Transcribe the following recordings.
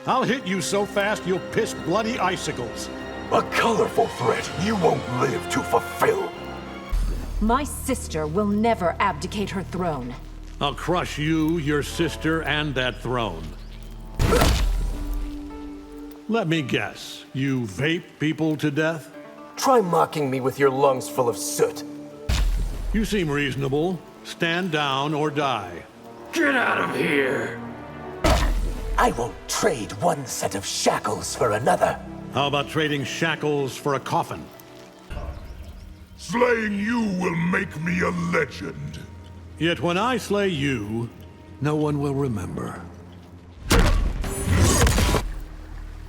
I'll hit you so fast you'll piss bloody icicles. A colorful threat you won't live to fulfill. My sister will never abdicate her throne. I'll crush you, your sister, and that throne. Let me guess, you vape people to death? Try mocking me with your lungs full of soot. You seem reasonable. Stand down or die. Get out of here! I won't trade one set of shackles for another. How about trading shackles for a coffin? Slaying you will make me a legend. Yet when I slay you, no one will remember.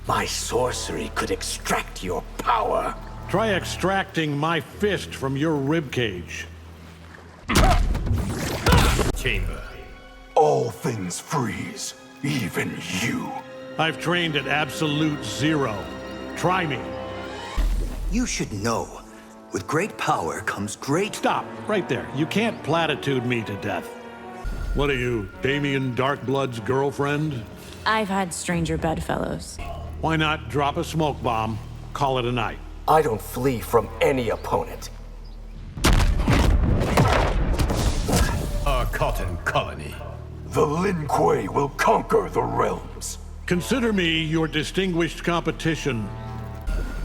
My sorcery could extract your power. Try extracting my fist from your ribcage. Chamber. All things freeze, even you. I've trained at absolute zero. Try me. You should know. With great power comes great... Stop, right there. You can't platitude me to death. What are you, Damien Darkblood's girlfriend? I've had stranger bedfellows. Why not drop a smoke bomb, call it a night? I don't flee from any opponent. Our cotton colony. The Lin Kuei will conquer the realms. Consider me your distinguished competition.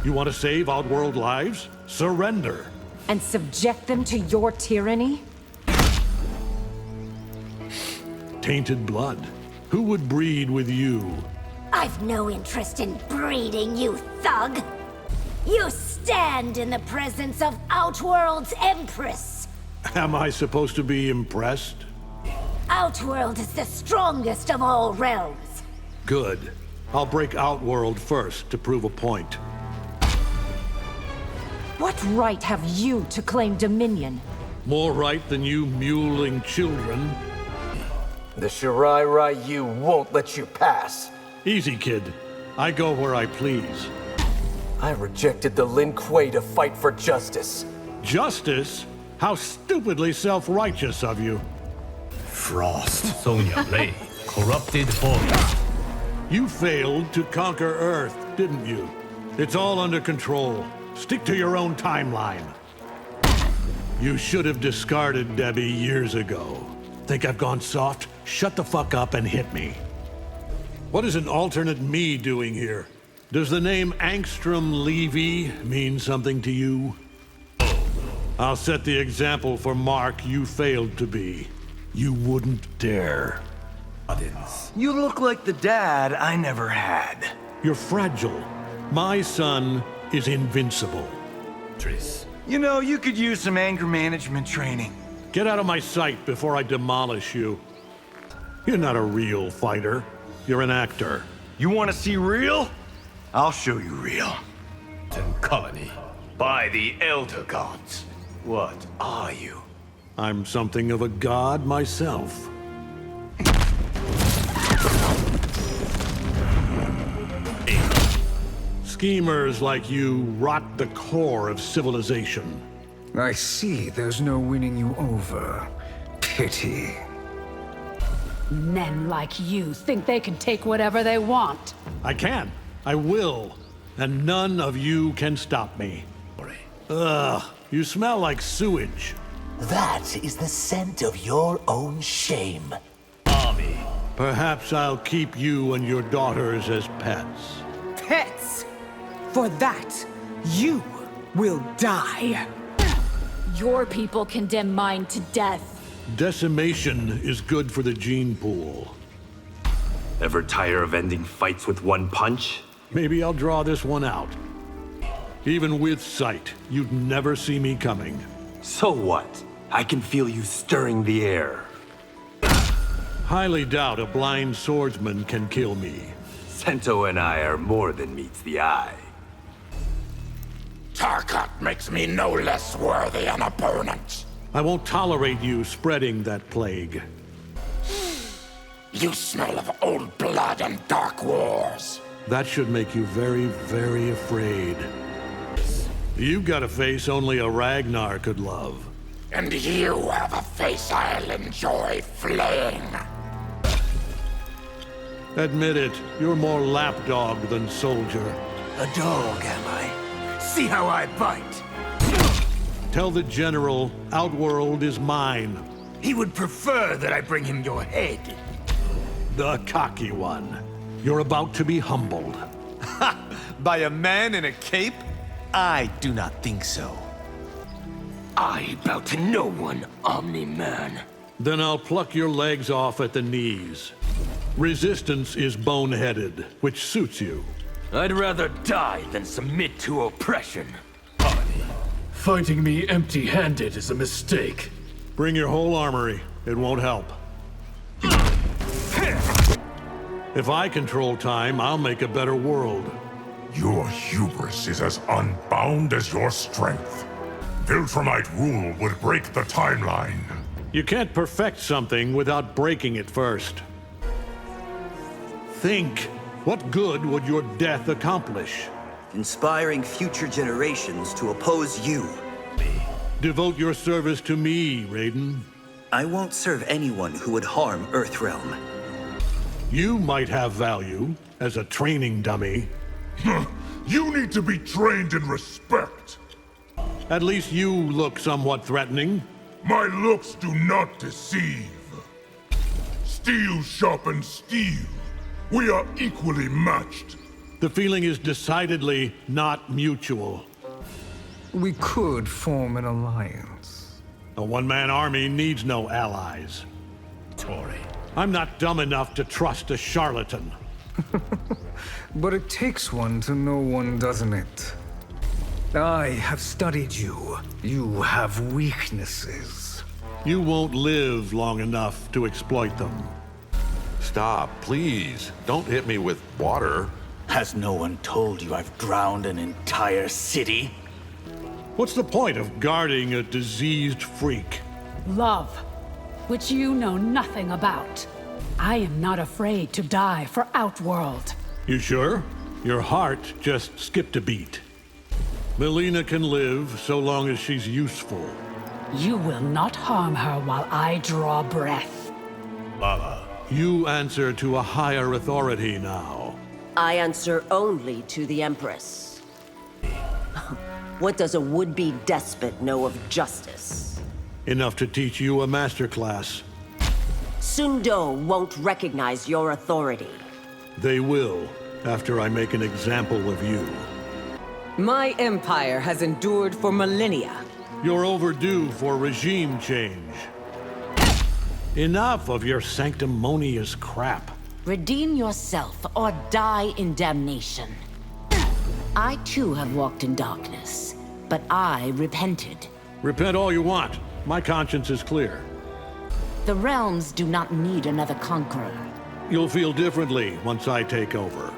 You want to save Outworld lives? Surrender. And subject them to your tyranny? Tainted blood. Who would breed with you? I've no interest in breeding, you thug! You stand in the presence of Outworld's Empress! Am I supposed to be impressed? Outworld is the strongest of all realms! Good. I'll break Outworld first to prove a point. What right have you to claim dominion? More right than you muling children. The Shirai Ryu won't let you pass. Easy, kid. I go where I please. I rejected the Lin Kuei to fight for justice. Justice? How stupidly self-righteous of you. Frost. Sonya Blade. Corrupted force. You failed to conquer Earth, didn't you? It's all under control. Stick to your own timeline. You should have discarded Debbie years ago. Think I've gone soft? Shut the fuck up and hit me. What is an alternate me doing here? Does the name Angstrom Levy mean something to you? I'll set the example for Mark you failed to be. You wouldn't dare. You look like the dad I never had. You're fragile. My son is invincible. Triss. You know, you could use some anger management training. Get out of my sight before I demolish you. You're not a real fighter. You're an actor. You want to see real? I'll show you real. Cotton colony. By the Elder Gods. What are you? I'm something of a god myself. Schemers like you rot the core of civilization. I see there's no winning you over. Pity. Men like you think they can take whatever they want. I can. I will. And none of you can stop me. Ugh, you smell like sewage. That is the scent of your own shame. Army. Perhaps I'll keep you and your daughters as pets. Pets! For that, you will die. Your people condemn mine to death. Decimation is good for the gene pool. Ever tire of ending fights with one punch? Maybe I'll draw this one out. Even with sight, you'd never see me coming. So what? I can feel you stirring the air. Highly doubt a blind swordsman can kill me. Sento and I are more than meets the eye. Tarkat makes me no less worthy an opponent. I won't tolerate you spreading that plague. You smell of old blood and dark wars. That should make you very, very afraid. You've got a face only a Ragnar could love. And you have a face I'll enjoy flaying. Admit it, you're more lapdog than soldier. A dog, am I? See how I bite! Tell the General, Outworld is mine. He would prefer that I bring him your head. The cocky one. You're about to be humbled. By a man in a cape? I do not think so. I bow to no one, Omni-Man. Then I'll pluck your legs off at the knees. Resistance is boneheaded, which suits you. I'd rather die than submit to oppression. Fighting me empty-handed is a mistake. Bring your whole armory. It won't help. If I control time, I'll make a better world. Your hubris is as unbound as your strength. Viltrumite rule would break the timeline. You can't perfect something without breaking it first. Think. What good would your death accomplish? Inspiring future generations to oppose you. Devote your service to me, Raiden. I won't serve anyone who would harm Earthrealm. You might have value as a training dummy. You need to be trained in respect. At least you look somewhat threatening. My looks do not deceive. Steel sharpens steel. We are equally matched. The feeling is decidedly not mutual. We could form an alliance. A one-man army needs no allies. Tory. I'm not dumb enough to trust a charlatan. But it takes one to know one, doesn't it? I have studied you. You have weaknesses. You won't live long enough to exploit them. Stop, please. Don't hit me with water. Has no one told you I've drowned an entire city? What's the point of guarding a diseased freak? Love, which you know nothing about. I am not afraid to die for Outworld. You sure? Your heart just skipped a beat. Melina can live so long as she's useful. You will not harm her while I draw breath. Lala. You answer to a higher authority now. I answer only to the Empress. What does a would-be despot know of justice? Enough to teach you a masterclass. Sundo won't recognize your authority. They will, after I make an example of you. My empire has endured for millennia. You're overdue for regime change. Enough of your sanctimonious crap. Redeem yourself or die in damnation. I too have walked in darkness, but I repented. Repent all you want. My conscience is clear. The realms do not need another conqueror. You'll feel differently once I take over.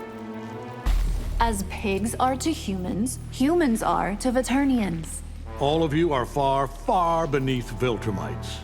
As pigs are to humans, humans are to Veternians. All of you are far, far beneath Viltrumites.